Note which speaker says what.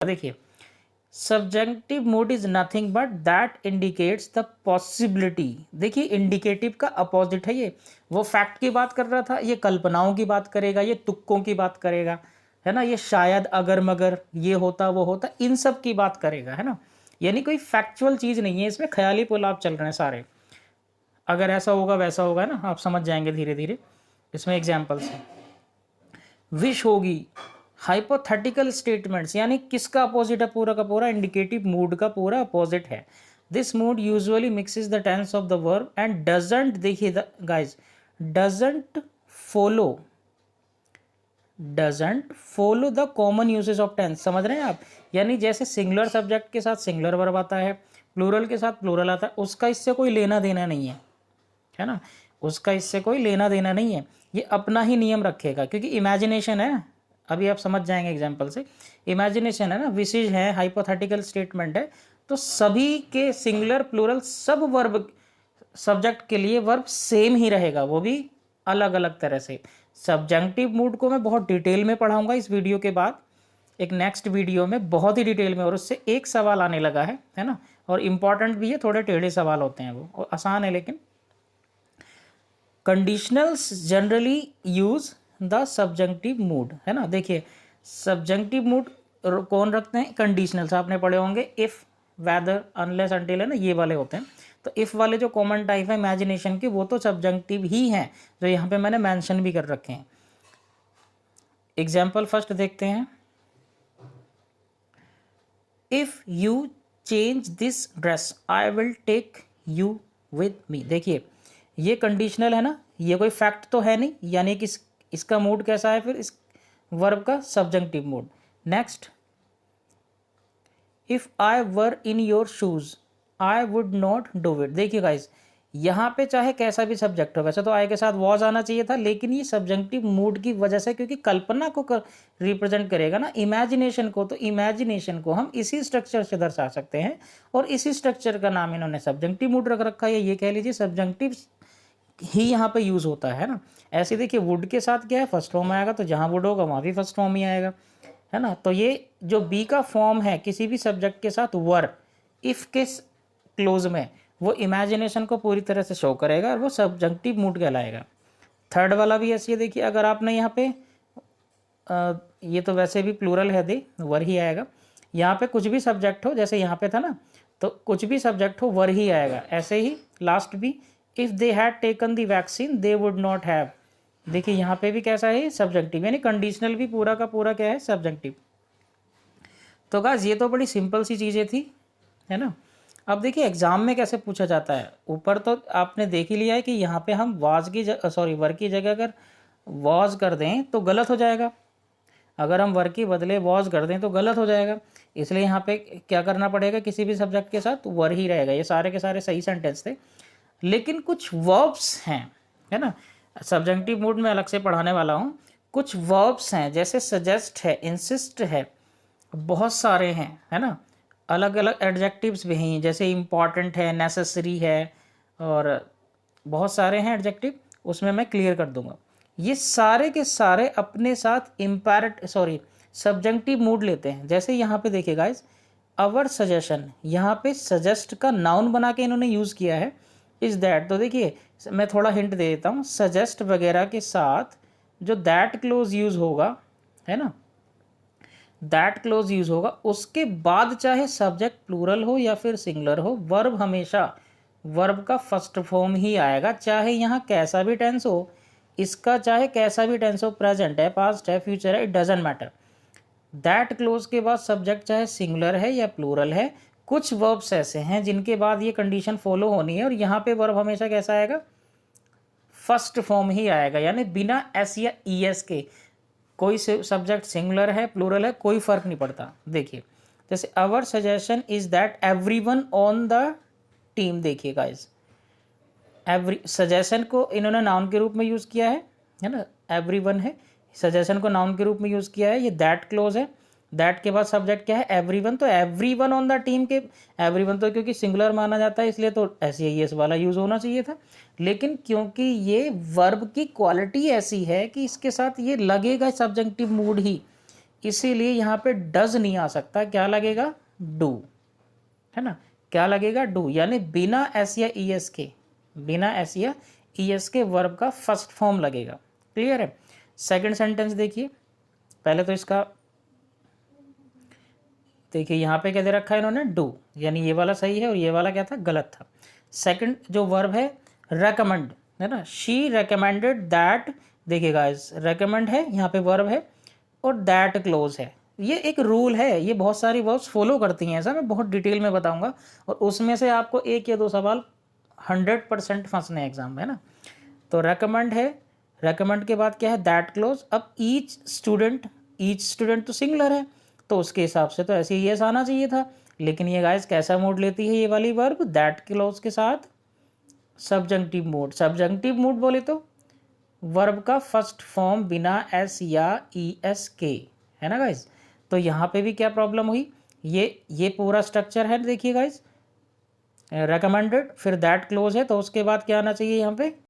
Speaker 1: देखिए, subjective mood is nothing but that indicates the possibility. देखिए, indicative का opposite है ये। वो फैक्ट की बात कर रहा था, ये कल्पनाओं की बात करेगा, ये तुक्कों की बात करेगा, है ना, ये शायद अगर मगर ये होता वो होता, इन सब की बात करेगा, है ना। यानी कोई फैक्चुअल चीज नहीं है इसमें, ख्याली पुलाव चल रहे हैं सारे। अगर ऐसा होगा वैसा होगा, ना, आप समझ जाएंगे धीरे धीरे। इसमें एग्जाम्पल्स हैं। विश होगी, हाइपोथेटिकल स्टेटमेंट्स, यानी किसका अपोजिट है पूरा का पूरा, इंडिकेटिव मूड का पूरा अपोजिट है। This mood usually mixes the tense of the verb and doesn't, देखिए guys, doesn't follow the common usage of tense. समझ रहे हैं आप? यानी जैसे सिंगुलर सब्जेक्ट के साथ सिंगुलर वर्ब आता है, प्लूरल के साथ प्लूरल आता है, उसका इससे कोई लेना देना नहीं है ना, उसका इससे कोई लेना देना नहीं है। ये अपना ही नियम रखेगा, क्योंकि इमेजिनेशन है। अभी आप समझ जाएंगे एग्जाम्पल से। इमेजिनेशन है ना, विशेष है, हाइपोथेटिकल स्टेटमेंट है, तो सभी के सिंगुलर प्लूरल सब वर्ब सब्जेक्ट के लिए वर्ब सेम ही रहेगा, वो भी अलग अलग तरह से। सब्जेक्टिव मूड को मैं बहुत डिटेल में पढ़ाऊंगा इस वीडियो के बाद, एक नेक्स्ट वीडियो में बहुत ही डिटेल में, और उससे एक सवाल आने लगा है ना, और इम्पॉर्टेंट भी है, थोड़े टेढ़े सवाल होते हैं वो, और आसान है लेकिन। Conditionals generally use the subjective mood, है ना। देखिए, सब्जेक्टिव मूड कौन रखते हैं? कंडीशनल्स आपने पढ़े होंगे, इफ, वेदर, अनलेस, अनटिल, है ना, ये वाले होते हैं। तो इफ वाले जो कॉमन टाइप है इमेजिनेशन के, वो तो सब्जेक्टिव ही हैं, जो यहाँ पे मैंने मेंशन भी कर रखे हैं। एग्जाम्पल फर्स्ट देखते हैं। If you change this dress I will take you with me. देखिए, ये कंडीशनल है ना, ये कोई फैक्ट तो है नहीं, यानी कि इसका मूड कैसा है फिर, इस वर्ब का subjective mood. Next, if I were in your shoes I would not do it. देखिए गाइस, यहाँ पे चाहे कैसा भी सब्जेक्ट हो, वैसे तो आई के साथ वॉज आना चाहिए था, लेकिन ये सब्जेक्टिव मूड की वजह से, क्योंकि कल्पना को रिप्रेजेंट करेगा ना, इमेजिनेशन को, तो इमेजिनेशन को हम इसी स्ट्रक्चर से दर्शा सकते हैं, और इसी स्ट्रक्चर का नाम इन्होंने सब्जेक्टिव मूड रख रखा है। ये कह लीजिए सब्जेक्टिव ही यहाँ पे यूज होता है ना। ऐसे देखिए, वुड के साथ क्या है, फर्स्ट फॉर्म आएगा, तो जहाँ वुड होगा वहाँ भी फर्स्ट फॉर्म ही आएगा, है ना। तो ये जो बी का फॉर्म है किसी भी सब्जेक्ट के साथ वर, इफ के क्लोज में, वो इमेजिनेशन को पूरी तरह से शो करेगा, और वो सब्जेक्टिव मूड कहलाएगा। थर्ड वाला भी ऐसी है। देखिए, अगर आपने यहाँ पे ये तो वैसे भी प्लूरल है, दे वर ही आएगा। यहाँ पे कुछ भी सब्जेक्ट हो, जैसे यहाँ पे था ना, तो कुछ भी सब्जेक्ट हो वर ही आएगा। ऐसे ही लास्ट भी, if they had taken the vaccine they would not have. देखिए, यहाँ पे भी कैसा है, सब्जेक्टिव, यानी कंडीशनल भी पूरा का पूरा क्या है, सब्जेक्टिव। तो गाइस, ये तो बड़ी सिंपल सी चीज़ें थी, है ना। अब देखिए एग्जाम में कैसे पूछा जाता है। ऊपर तो आपने देख ही लिया है कि यहाँ पे हम वाज की वर की जगह अगर वॉज कर दें तो गलत हो जाएगा, अगर हम वर की बदले वॉज कर दें तो गलत हो जाएगा। इसलिए यहाँ पे क्या करना पड़ेगा, किसी भी सब्जेक्ट के साथ वर ही रहेगा। ये सारे के सारे सही सेंटेंस थे, लेकिन कुछ वर्ब्स हैं, है ना। सब्जेक्टिव मूड में अलग से पढ़ाने वाला हूँ। कुछ वर्ब्स हैं, जैसे सजेस्ट है, इंसिस्ट है, बहुत सारे हैं, है ना। अलग अलग एडजेक्टिव्स भी हैं, जैसे इम्पॉर्टेंट है, नेसेसरी है, और बहुत सारे हैं एडजेक्टिव, उसमें मैं क्लियर कर दूंगा। ये सारे के सारे अपने साथ सब्जेक्टिव मूड लेते हैं। जैसे यहाँ पे देखिए गाइस, अवर सजेशन, यहाँ पे सजेस्ट का नाउन बना के इन्होंने यूज़ किया है, इज दैट। तो देखिए, मैं थोड़ा हिंट दे देता हूँ, सजेस्ट वगैरह के साथ जो दैट क्लोज यूज़ होगा, है ना, दैट क्लोज यूज होगा, उसके बाद चाहे सब्जेक्ट प्लूरल हो या फिर सिंगुलर हो, वर्ब हमेशा वर्ब का फर्स्ट फॉर्म ही आएगा, चाहे यहाँ कैसा भी टेंस हो, इसका चाहे कैसा भी टेंस हो, प्रेजेंट है, पास्ट है, फ्यूचर है, it doesn't matter. That close के बाद सब्जेक्ट चाहे सिंगुलर है या प्लूरल है। कुछ वर्ब्स ऐसे हैं जिनके बाद ये कंडीशन फॉलो होनी है, और यहाँ पे वर्ब हमेशा कैसा आएगा, फर्स्ट फॉर्म ही आएगा, यानी बिना एस या ई एस के। कोई सब्जेक्ट सिंगुलर है, प्लूरल है, कोई फर्क नहीं पड़ता। देखिए, जैसे our suggestion is that everyone on the team. देखिए गाइस, सजेशन को इन्होंने नाउन के रूप में यूज किया है ना, एवरीवन है, सजेशन को नाउन के रूप में यूज किया है। ये दैट क्लोज है, दैट के बाद सब्जेक्ट क्या है, एवरीवन, तो एवरीवन ऑन द टीम के, एवरीवन तो क्योंकि सिंगुलर माना जाता है इसलिए तो एस वाला यूज होना चाहिए था, लेकिन क्योंकि ये वर्ब की क्वालिटी ऐसी है कि इसके साथ ये लगेगा सब्जेक्टिव मूड ही, इसीलिए यहाँ पे डज नहीं आ सकता, क्या लगेगा, डू, है ना, क्या लगेगा, डू, यानी बिना एस या ई एस के, बिना एस या ई एस के वर्ब का फर्स्ट फॉर्म लगेगा। क्लियर है। सेकंड सेंटेंस देखिए, पहले तो इसका देखिए यहाँ पे क्या दे रखा है इन्होंने, डू, यानी ये वाला सही है और ये वाला क्या था, गलत था। सेकंड जो वर्ब है रेकमेंड, है ना, शी रेकमेंडेड दैट, देखिए गाइस रेकमेंड है यहाँ पे वर्ब है और दैट क्लोज है। ये एक रूल है, ये बहुत सारी वर्ब्स फॉलो करती हैं, ऐसा मैं बहुत डिटेल में बताऊंगा और उसमें से आपको एक या दो सवाल 100% फंसने एग्जाम में, है ना। तो रेकमेंड है, रेकमेंड के बाद क्या है, दैट क्लोज। अब ईच स्टूडेंट तो सिंगुलर है, तो उसके हिसाब से तो ऐसे ही यस आना चाहिए था, लेकिन ये गाइस कैसा मोड लेती है ये वाली वर्ब, दैट क्लोज के साथ सब्जंक्टिव मोड। सब्जंक्टिव मोड बोले तो वर्ब का फर्स्ट फॉर्म बिना एस या ई एस के, है ना गाइस। तो यहाँ पे भी क्या प्रॉब्लम हुई, ये पूरा स्ट्रक्चर है, देखिए गाइस, रेकमेंडेड, फिर दैट क्लोज है, तो उसके बाद क्या आना चाहिए यहाँ पे,